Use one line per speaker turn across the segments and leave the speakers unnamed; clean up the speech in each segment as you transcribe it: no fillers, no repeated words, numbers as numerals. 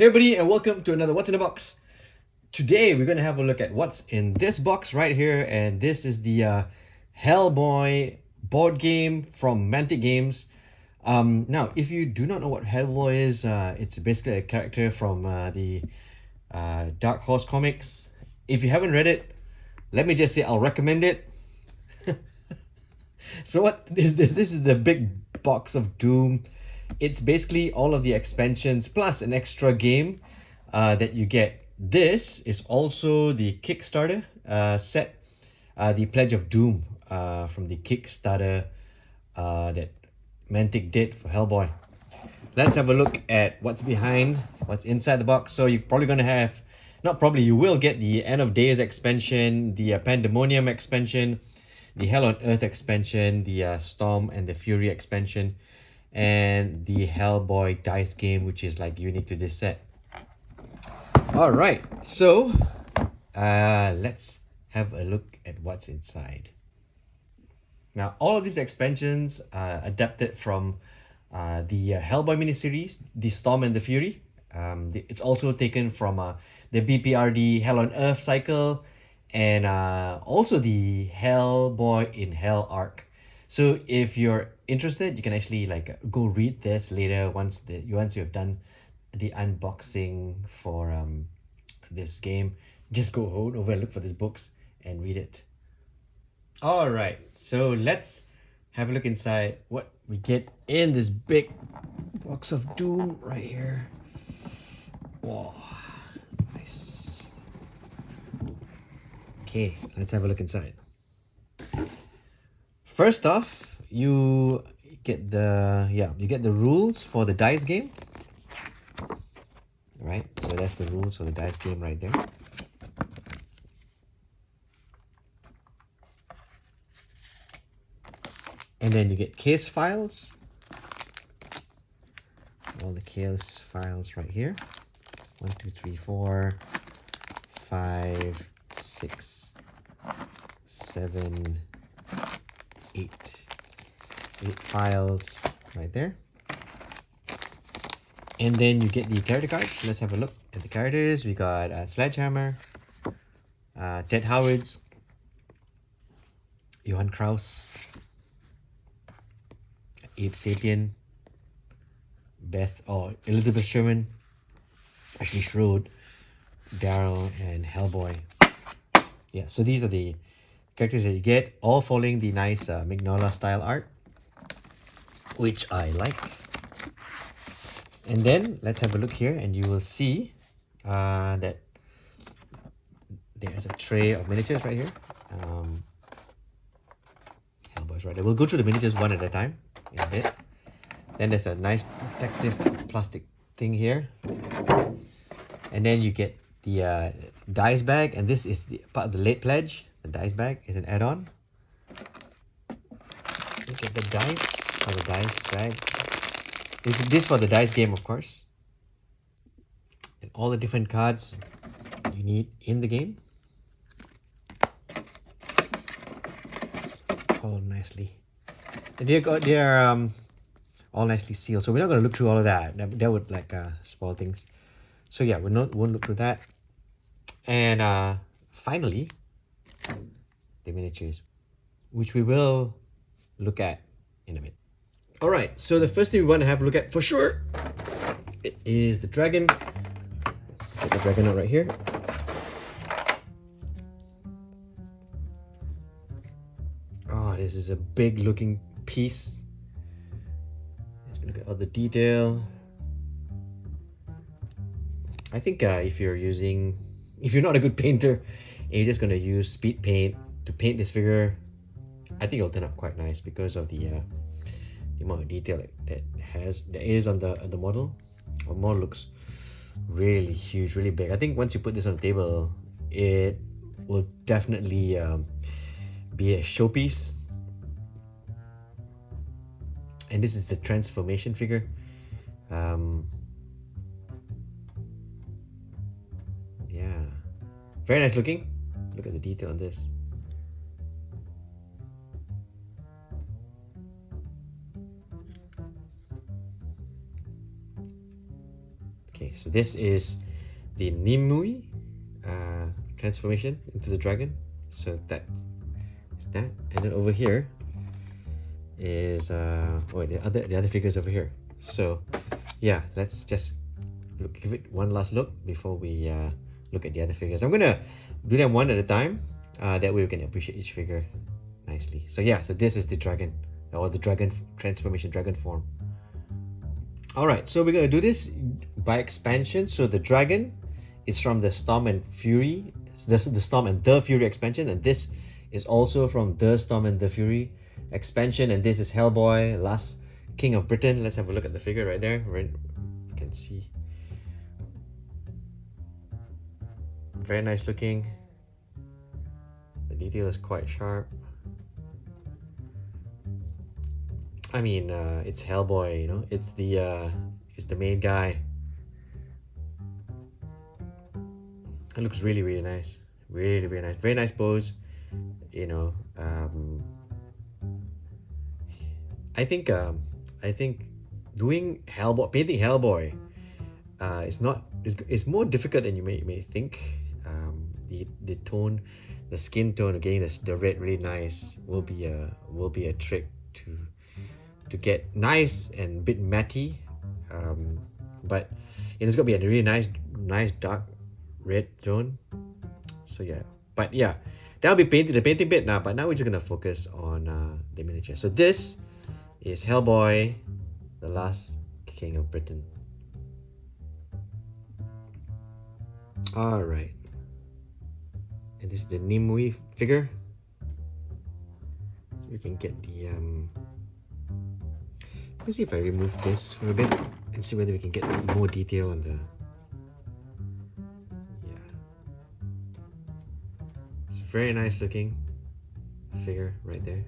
Hey everybody, and welcome to another What's in the Box. Today we're going to have a look at what's in this box right here, and this is the Hellboy board game from Mantic Games. Now, if you do not know what Hellboy is, it's basically a character from the Dark Horse comics. If you haven't read it, let me just say I'll recommend it. So what is this? This is the big box of Doom. It's basically all of the expansions plus an extra game that you get. This is also the Kickstarter set, the Pledge of Doom from the Kickstarter that Mantic did for Hellboy. Let's have a look at what's behind, what's inside the box. So you're probably going to have, not probably, you will get the End of Days expansion, the Pandemonium expansion, the Hell on Earth expansion, the Storm and the Fury expansion, and the Hellboy dice game, which is like unique to this set. Alright, so let's have a look at what's inside. Now, all of these expansions are adapted from the Hellboy miniseries, the Storm and the Fury. It's also taken from the BPRD Hell on Earth cycle, and also the Hellboy in Hell arc. So if you're interested, you can actually like go read this later once you have done the unboxing for this game. Just go over and look for these books and read it. All right, so let's have a look inside what we get in this big box of Doom right here. Wow, nice. Okay, let's have a look inside. First off, you get the rules for the dice game. All right, so that's the rules for the dice game right there. And then you get case files. All the case files right here. 1, 2, 3, 4, 5, 6, 7, 8. 8 files right there. And then you get the character cards. Let's have a look at the characters. We got Sledgehammer, Ted Howards, Johann Kraus, Abe Sapien, Elizabeth Sherman, Ashley Schroed, Daryl, and Hellboy. Yeah, so these are the characters that you get, all following the nice Mignola style art, which I like. And then let's have a look here, and you will see that there's a tray of miniatures right here. Hellboy's right there. We'll go through the miniatures one at a time in a bit. Then there's a nice protective plastic thing here. And then you get the dice bag, and this is the part of the late pledge. The dice bag is an add-on. Look at the dice for the dice bag. This for the dice game, of course. And all the different cards you need in the game. All nicely. And they're all nicely sealed. So we're not going to look through all of that. That would like spoil things. So yeah, won't look through that. And finally, the miniatures, which we will look at in a bit. All right, so the first thing we want to have a look at for sure, it is the dragon. Let's get the dragon out right here. Oh, this is a big looking piece. Let's look at all the detail. I think if you're not a good painter and you're just going to use speed paint to paint this figure, I think it'll turn out quite nice because of the amount of detail that is on the model. The model looks really huge, really big. I think once you put this on the table, it will definitely be a showpiece. And this is the transformation figure. Yeah, very nice looking. Look at the detail on this. Okay, so this is the Nimue transformation into the dragon. So that is that, and then over here is the other figures over here. So yeah, let's just give it one last look before we look at the other figures. I'm gonna do them one at a time. That way we can appreciate each figure nicely. So yeah, so this is the dragon, or the dragon transformation, dragon form. All right, so we're gonna do this by expansion. So the dragon is from the Storm and Fury, the Storm and the Fury expansion, and this is also from the Storm and the Fury expansion, and this is Hellboy, last King of Britain. Let's have a look at the figure right there. You can see. Very nice looking. The detail is quite sharp. I mean, it's Hellboy, you know. It's the main guy. It looks really, really nice. Really, really nice. Very nice pose. You know, I think doing Hellboy, painting Hellboy, is more difficult than you may think. The tone, the skin tone, again, the red really nice, will be a trick to get nice and a bit matty, but it's gonna be a really nice dark red tone. So yeah, but yeah, that'll be the painting bit now. But now we're just gonna focus on the miniature. So this is Hellboy, the last King of Britain. All right, and this is the Nimue figure. So you can get the let me see if I remove this for a bit and see whether we can get more detail on the. Yeah, it's very nice looking figure right there.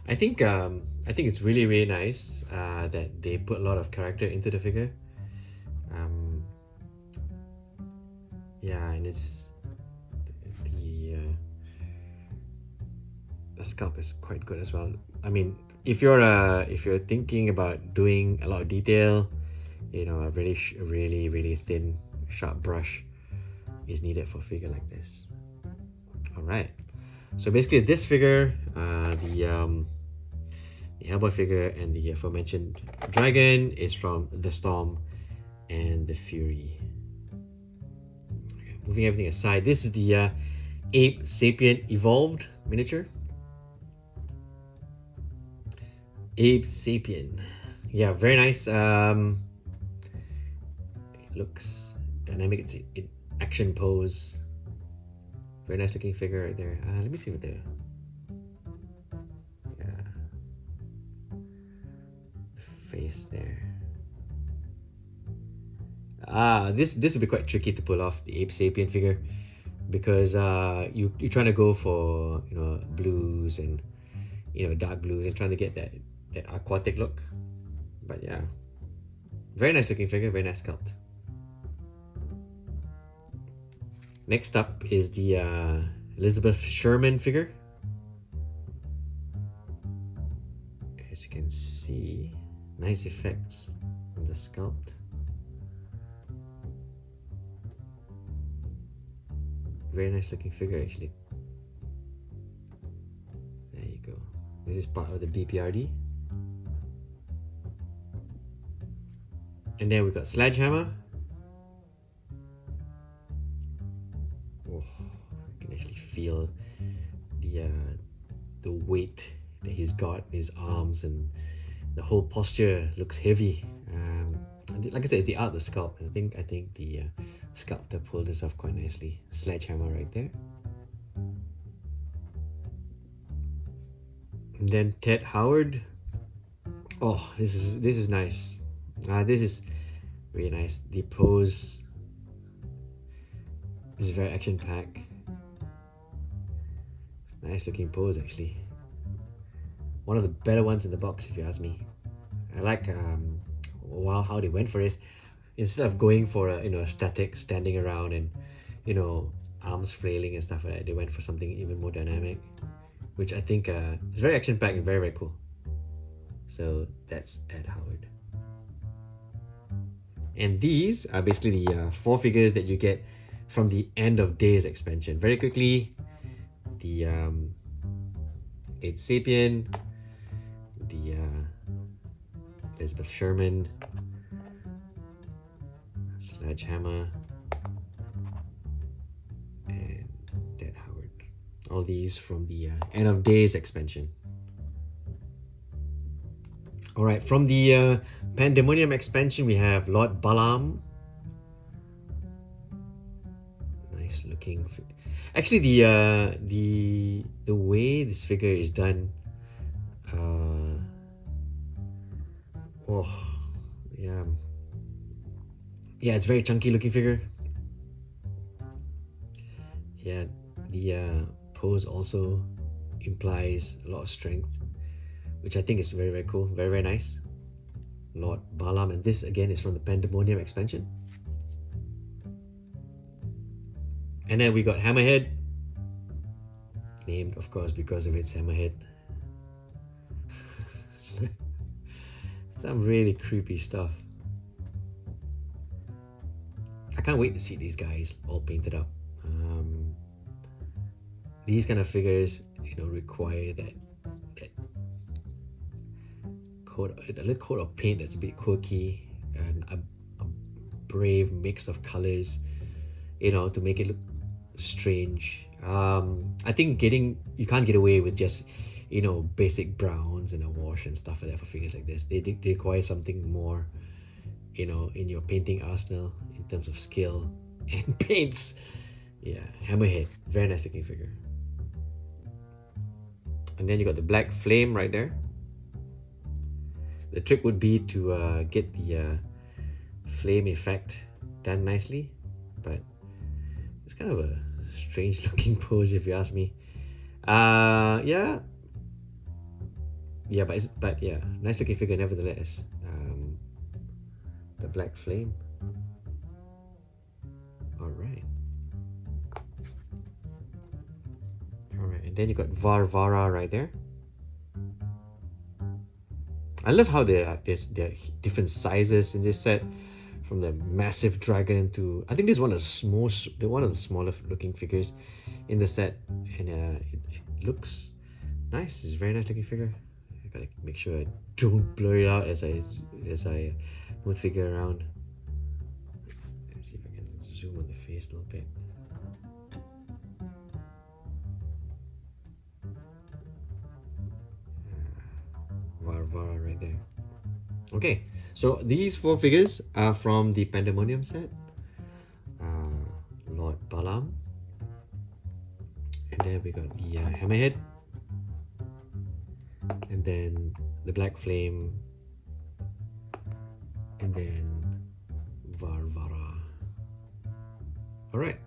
I think it's really, really nice that they put a lot of character into the figure. Yeah, and it's the sculpt is quite good as well. I mean, if you're thinking about doing a lot of detail, a really thin, sharp brush is needed for a figure like this. All right. So basically, this figure, the Hellboy figure, and the aforementioned dragon is from the Storm and the Fury. Okay, moving everything aside, this is the Ape Sapien Evolved miniature. Ape Sapien, yeah, very nice. It looks dynamic. It's in action pose. Very nice looking figure right there. Let me see what the face there. This would be quite tricky to pull off, the Ape Sapien figure, because you're trying to go for blues and dark blues and trying to get that aquatic look. But yeah, very nice looking figure, very nice sculpt. Next up is the Elizabeth Sherman figure. As you can see, nice effects on the sculpt. Very nice looking figure, actually. There you go. This is part of the BPRD. And then we've got Sledgehammer. Oh, you can actually feel the weight that he's got in his arms, and the whole posture looks heavy. Like I said, it's the art of the sculpt. I think the sculptor pulled this off quite nicely. Sledgehammer right there. And then Ted Howard. Oh, this is nice. This is really nice. The pose is very action packed. Nice looking pose, actually. One of the better ones in the box, if you ask me. I like how they went for this. Instead of going for a static standing around and arms flailing and stuff like that, they went for something even more dynamic, which I think is very action packed and very, very cool. So that's Ed Howard. And these are basically the 4 figures that you get from the End of Days expansion. Very quickly, the Ed Sapien, the Elizabeth Sherman, Sledgehammer, and Dead Howard. All these from the End of Days expansion. Alright, from the Pandemonium expansion, we have Lord Balaam. Nice looking. Actually, the way this figure is done, oh yeah, it's very chunky looking figure. Yeah, the pose also implies a lot of strength, which I think is very, very cool. Very, very nice. Lord Balaam, and this again is from the Pandemonium expansion. And then we got Hammerhead, named of course because of its hammerhead. Some really creepy stuff. I can't wait to see these guys all painted up. These kind of figures, require that a little coat of paint that's a bit quirky and a brave mix of colors, to make it look strange. I think you can't get away with just basic browns and a wash and stuff like that for figures like this. They require something more, in your painting arsenal in terms of skill and paints. Yeah, Hammerhead, very nice looking figure. And then you got the Black Flame right there. The trick would be to get the flame effect done nicely, but it's kind of a strange looking pose if you ask me. Yeah, but yeah, nice looking figure nevertheless. The Black Flame. Alright, and then you got Varvara right there. I love how there are different sizes in this set, from the massive dragon to, I think this is one of the smaller looking figures in the set, and it looks nice. It's a very nice looking figure. I gotta make sure I don't blur it out as I move the figure around. Let's see if I can zoom on the face a little bit. Varvara right there. Okay, so these 4 figures are from the Pandemonium set. Lord Balaam, and then we got the Hammerhead, and then the Black Flame, and then Varvara. Alright.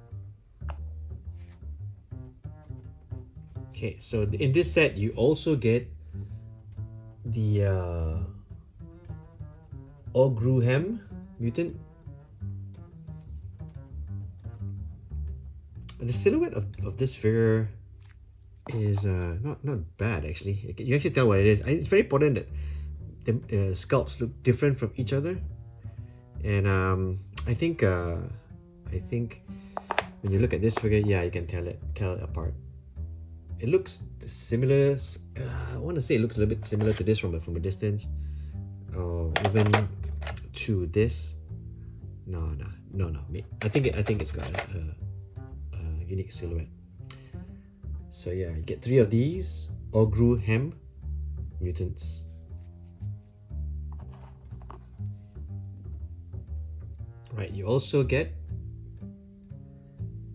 Okay, so in this set you also get the Ogruhem mutant. The silhouette of this figure is not bad actually. You can tell what it is. It's very important that the sculpts look different from each other, and I think when you look at this figure, yeah, you can tell it apart. It looks similar. I want to say it looks a little bit similar to this from a distance, or even to this. No. I think it's got a unique silhouette. So yeah, you get 3 of these Ogruhem mutants. Right, you also get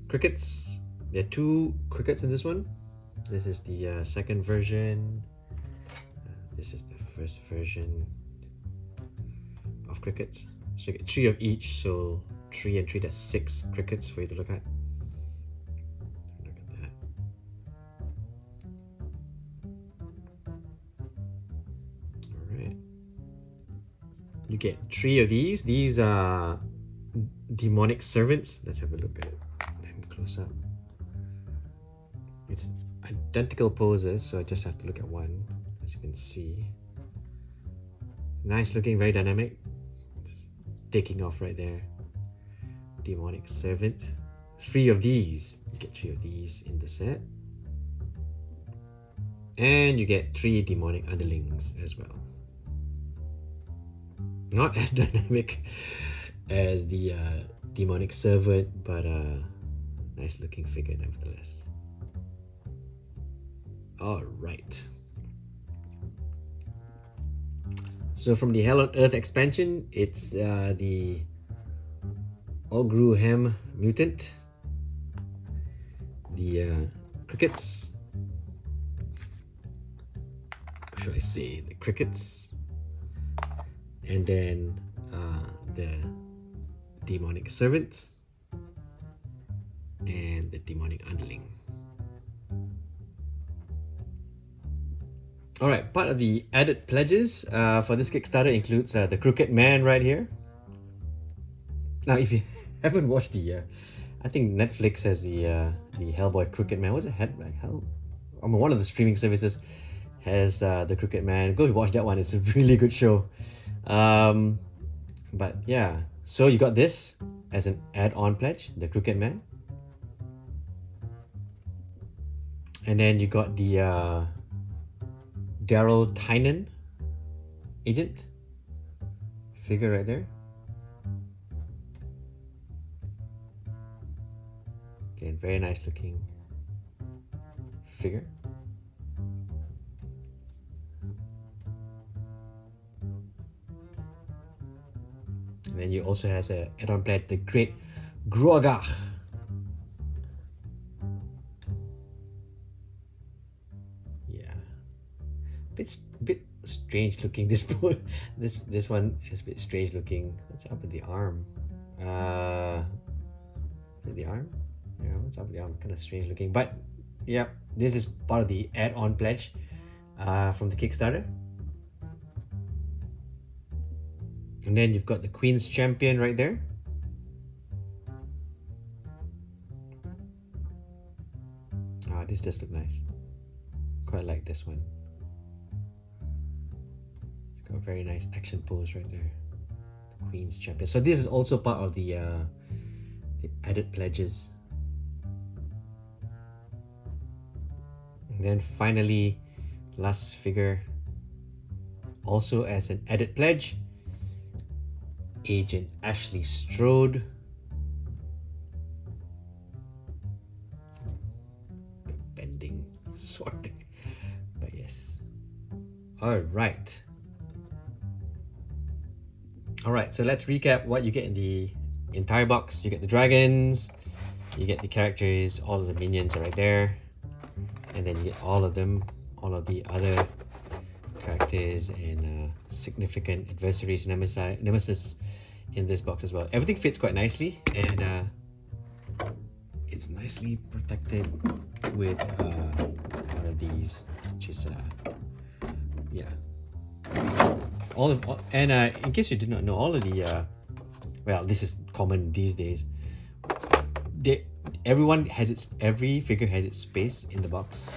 crickets. There are 2 crickets in this one. This is the second version. This is the first version of crickets. So you get 3 of each, so 3 and 3, that's 6 crickets for you to look at. Look at that. Alright. You get 3 of these. These are demonic servants. Let's have a look at them close up. It's identical poses, so I just have to look at one, as you can see. Nice looking, very dynamic. It's taking off right there. Demonic Servant. 3 of these. You get 3 of these in the set. And you get 3 demonic underlings as well. Not as dynamic as the demonic servant, but nice looking figure nevertheless. Alright. So from the Hell on Earth expansion, it's the Ogruhem mutant, the crickets, or should I say the crickets, and then the demonic servant and the demonic underling. Alright, part of the added pledges for this Kickstarter includes the Crooked Man right here. Now, if you haven't watched the, I think Netflix has the Hellboy Crooked Man. What's it? One of the streaming services has the Crooked Man. Go watch that one. It's a really good show. But yeah, so you got this as an add-on pledge, the Crooked Man, and then you got the Daryl Tynan agent figure right there. Again, very nice looking figure. And then you also has a add-on pledge, the Great Gruagach. Yeah, bit strange looking. This one is a bit strange looking. What's up with the arm? Is it the arm? Yeah, what's up with the arm? Kind of strange looking. But yeah, this is part of the add-on pledge from the Kickstarter. And then you've got the Queen's Champion right there. This does look nice. Quite like this one. It's got a very nice action pose right there. The Queen's Champion. So this is also part of the added pledges. And then finally, last figure, also as an added pledge, Agent Ashley Strode. Bending sword. But yes. Alright, so let's recap what you get in the entire box. You get the dragons, you get the characters, all of the minions are right there, and then you get all of the other characters and significant adversaries, nemesis in this box as well. Everything fits quite nicely, and it's nicely protected with one of these, which is yeah. In case you did not know, all of the well, this is common these days. Every figure has its space in the box,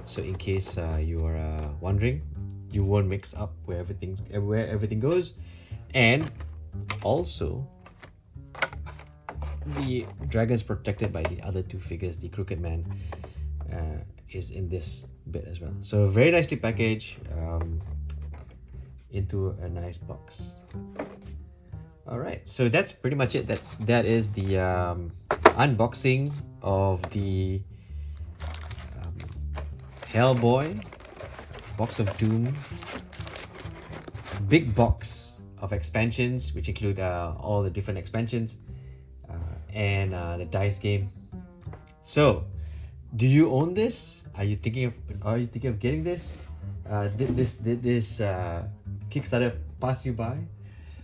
so in case you are wondering, you won't mix up where everything goes. And also, the dragon's protected by the other 2 figures. The Crooked Man is in this bit as well. So very nicely packaged into a nice box. Alright, so that's pretty much it. That is the unboxing of the Hellboy Box of Doom big box of expansions, which include all the different expansions and the dice game. So, do you own this? Are you thinking of getting this? Did this Kickstarter pass you by?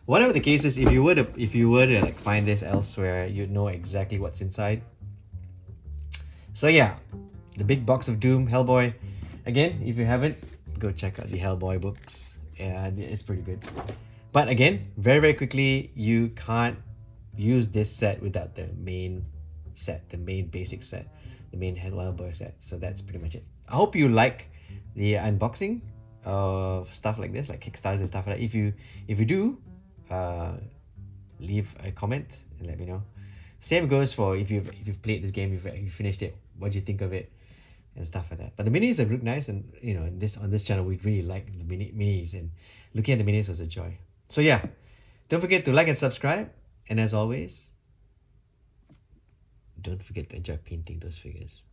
Whatever the case is, if you were to like find this elsewhere, you'd know exactly what's inside. So yeah, the big box of Doom, Hellboy. Again, if you haven't, go check out the Hellboy books. Yeah, it's pretty good. But again, very, very quickly, you can't use this set without the main set, the main basic set, the main Hellboy set. So that's pretty much it. I hope you like the unboxing. of stuff like this, like Kickstarters and stuff like that. If you do, uh, leave a comment and let me know. Same goes for if you've played this game, if you finished it, what do you think of it, and stuff like that. But the minis look nice, and on this channel we really like the minis, and looking at the minis was a joy. So yeah, don't forget to like and subscribe, and as always, don't forget to enjoy painting those figures.